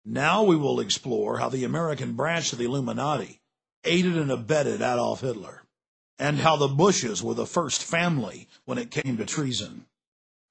Now we will explore how the American branch of the Illuminati aided and abetted Adolf Hitler, and how the Bushes were the first family when it came to treason.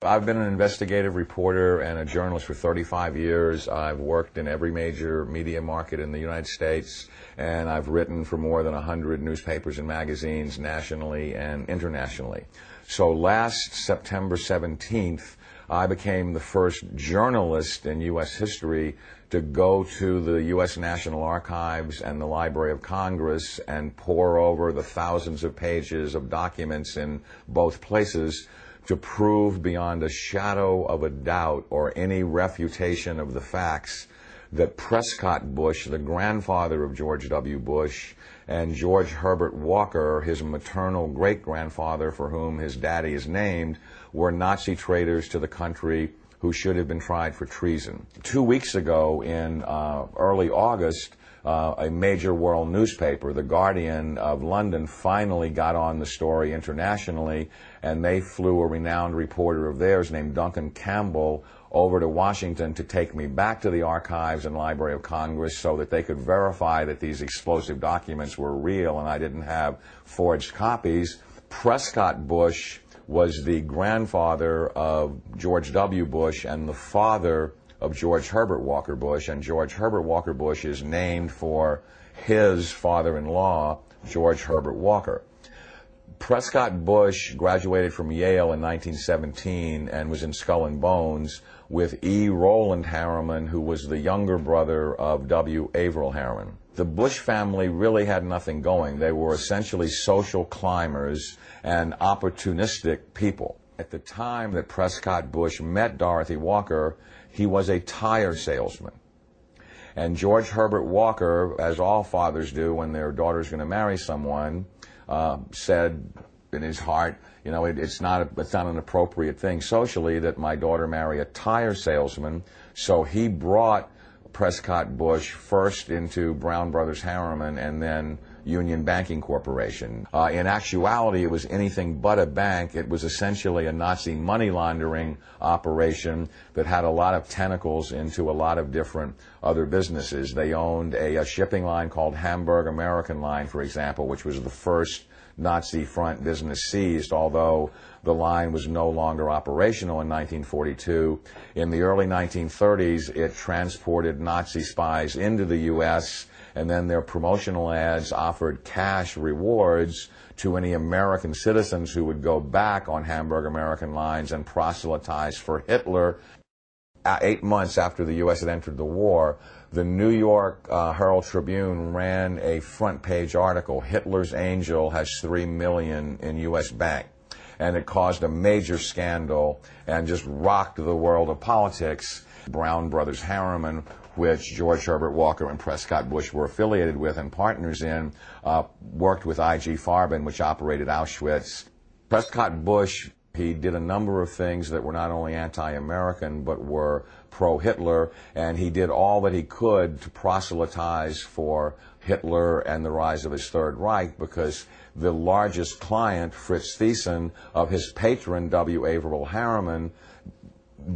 I've been an investigative reporter and a journalist for 35 years. I've worked in every major media market in the United States, and I've written for more than 100 newspapers and magazines nationally and internationally. So last September 17th, I became the first journalist in U.S. history to go to the U.S. National Archives and the Library of Congress and pore over the thousands of pages of documents in both places to prove beyond a shadow of a doubt or any refutation of the facts that Prescott Bush, the grandfather of George W. Bush, and George Herbert Walker, his maternal great-grandfather for whom his daddy is named, were Nazi traitors to the country who should have been tried for treason. 2 weeks ago, in early August, a major world newspaper, The Guardian of London, finally got on the story internationally, and they flew a renowned reporter of theirs named Duncan Campbell over to Washington to take me back to the archives and Library of Congress so that they could verify that these explosive documents were real and I didn't have forged copies. Prescott Bush was the grandfather of George W. Bush and the father of George Herbert Walker Bush, and George Herbert Walker Bush is named for his father-in-law, George Herbert Walker. Prescott Bush graduated from Yale in 1917 and was in Skull and Bones with E. Roland Harriman, who was the younger brother of W. Averill Harriman. The Bush family really had nothing going. They were essentially social climbers and opportunistic people. At the time that Prescott Bush met Dorothy Walker, he was a tire salesman. And George Herbert Walker, as all fathers do when their daughter's going to marry someone, said in his heart, you know, it's not an appropriate thing socially that my daughter marry a tire salesman. So he brought Prescott Bush first into Brown Brothers Harriman and then Union Banking Corporation. In actuality, it was anything but a bank. It was essentially a Nazi money laundering operation that had a lot of tentacles into a lot of different other businesses. They owned a shipping line called Hamburg American Line, for example, which was the first Nazi front business seized, although the line was no longer operational in 1942. In the early 1930s, it transported Nazi spies into the U.S., and then their promotional ads offered cash rewards to any American citizens who would go back on Hamburg American Lines and proselytize for Hitler. 8 months after the U.S. had entered the war, the New York Herald Tribune ran a front-page article, Hitler's Angel has $3 million in U.S. bank. And it caused a major scandal and just rocked the world of politics. Brown Brothers Harriman, which George Herbert Walker and Prescott Bush were affiliated with and partners in, worked with I.G. Farben, which operated Auschwitz. Prescott Bush, he did a number of things that were not only anti-American but were pro-Hitler, and he did all that he could to proselytize for Hitler and the rise of his Third Reich, because the largest client, Fritz Thyssen, of his patron, W. Averill Harriman,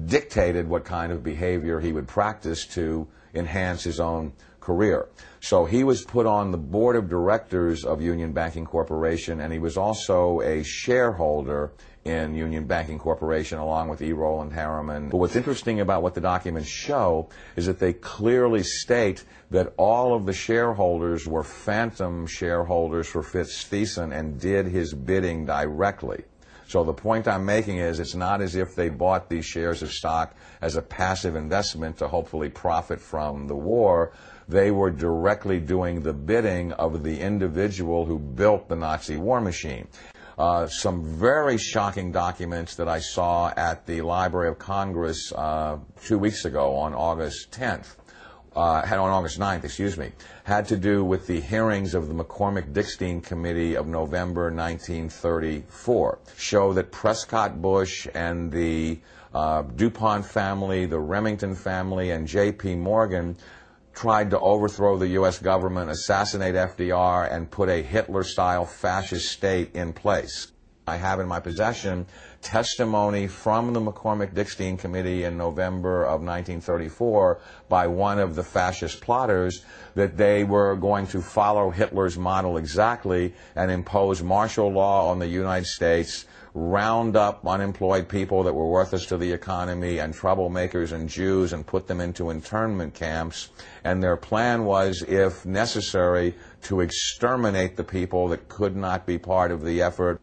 dictated what kind of behavior he would practice to enhance his own career. So he was put on the board of directors of Union Banking Corporation, and he was also a shareholder in Union Banking Corporation along with E. Roland Harriman. But what's interesting about what the documents show is that they clearly state that all of the shareholders were phantom shareholders for Fritz Thyssen and did his bidding directly. So the point I'm making is it's not as if they bought these shares of stock as a passive investment to hopefully profit from the war. They were directly doing the bidding of the individual who built the Nazi war machine. Some very shocking documents that I saw at the Library of Congress 2 weeks ago on August 10th. On August 9th, excuse me, had to do with the hearings of the McCormick-Dickstein Committee of November 1934, show that Prescott Bush and the DuPont family, the Remington family, and J.P. Morgan tried to overthrow the U.S. government, assassinate FDR, and put a Hitler-style fascist state in place. I have in my possession testimony from the McCormick-Dickstein Committee in November of 1934 by one of the fascist plotters that they were going to follow Hitler's model exactly and impose martial law on the United States, round up unemployed people that were worthless to the economy and troublemakers and Jews and put them into internment camps. And their plan was, if necessary, to exterminate the people that could not be part of the effort.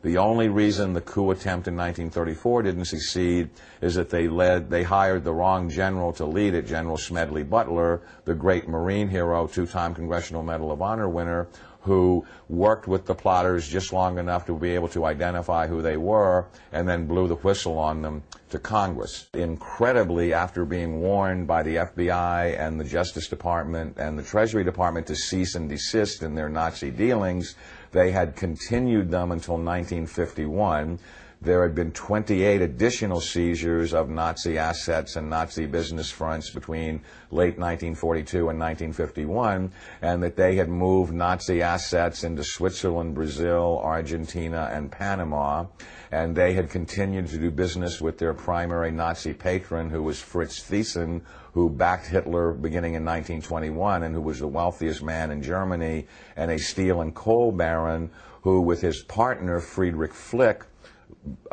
The only reason the coup attempt in 1934 didn't succeed is that they hired the wrong general to lead it, General Smedley Butler, the great Marine hero, two-time Congressional Medal of Honor winner, who worked with the plotters just long enough to be able to identify who they were and then blew the whistle on them to Congress. Incredibly, after being warned by the FBI and the Justice Department and the Treasury Department to cease and desist in their Nazi dealings, they had continued them until 1951. There had been 28 additional seizures of Nazi assets and Nazi business fronts between late 1942 and 1951, and that they had moved Nazi assets into Switzerland, Brazil, Argentina, and Panama, and they had continued to do business with their primary Nazi patron, who was Fritz Thyssen, who backed Hitler beginning in 1921 and who was the wealthiest man in Germany, and a steel and coal baron who, with his partner Friedrich Flick,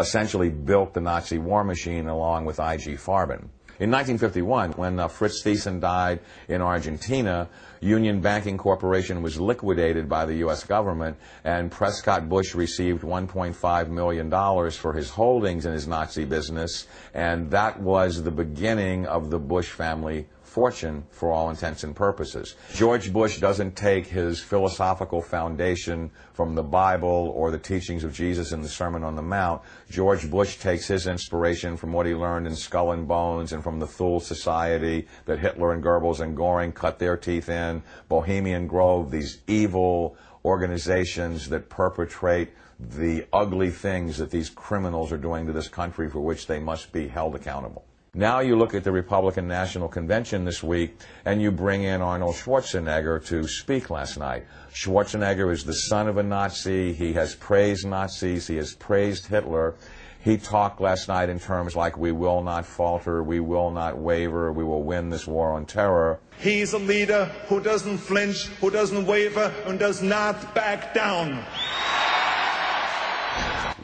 essentially built the Nazi war machine along with I.G. Farben. In 1951, when Fritz Thyssen died in Argentina, Union Banking Corporation was liquidated by the U.S. government, and Prescott Bush received $1.5 million for his holdings in his Nazi business, and that was the beginning of the Bush family fortune for all intents and purposes. George Bush doesn't take his philosophical foundation from the Bible or the teachings of Jesus in the Sermon on the Mount. George Bush takes his inspiration from what he learned in Skull and Bones and from the Thule Society that Hitler and Goebbels and Goring cut their teeth in, Bohemian Grove, these evil organizations that perpetrate the ugly things that these criminals are doing to this country for which they must be held accountable. Now you look at the Republican National Convention this week, and you bring in Arnold Schwarzenegger to speak last night. Schwarzenegger is the son of a Nazi. He has praised Nazis. He has praised Hitler. He talked last night in terms like, we will not falter, we will not waver, we will win this war on terror. He's a leader who doesn't flinch, who doesn't waver, and does not back down.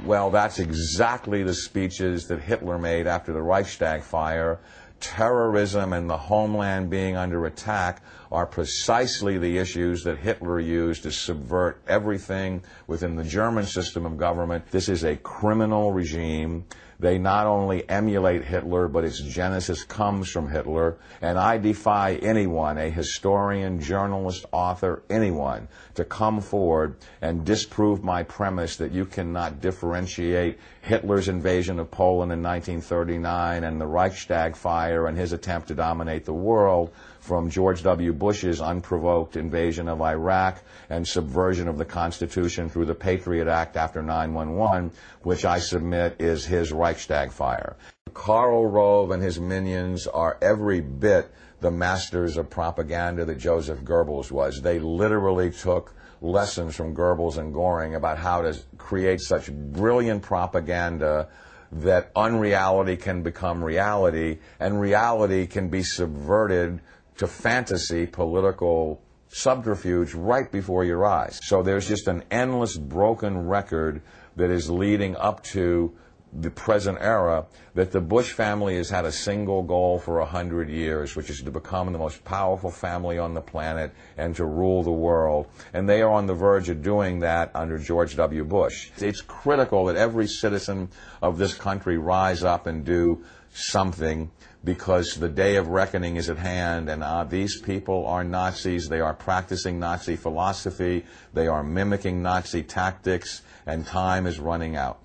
Well, that's exactly the speeches that Hitler made after the Reichstag fire. Terrorism and the homeland being under attack are precisely the issues that Hitler used to subvert everything within the German system of government. This is a criminal regime. They not only emulate Hitler, but its genesis comes from Hitler. And I defy anyone, a historian, journalist, author, anyone, to come forward and disprove my premise that you cannot differentiate Hitler's invasion of Poland in 1939 and the Reichstag fire and his attempt to dominate the world from George W. Bush's unprovoked invasion of Iraq and subversion of the Constitution through the Patriot Act after 9/11, which I submit is his Reichstag fire. Karl Rove and his minions are every bit the masters of propaganda that Joseph Goebbels was. They literally took lessons from Goebbels and Goring about how to create such brilliant propaganda that unreality can become reality, and reality can be subverted to fantasy, political subterfuge right before your eyes. So there's just an endless broken record that is leading up to the present era, that the Bush family has had a single goal for 100 years, which is to become the most powerful family on the planet and to rule the world. And they are on the verge of doing that under George W. Bush. It's critical that every citizen of this country rise up and do something, because the day of reckoning is at hand, and these people are Nazis. They are practicing Nazi philosophy. They are mimicking Nazi tactics, and time is running out.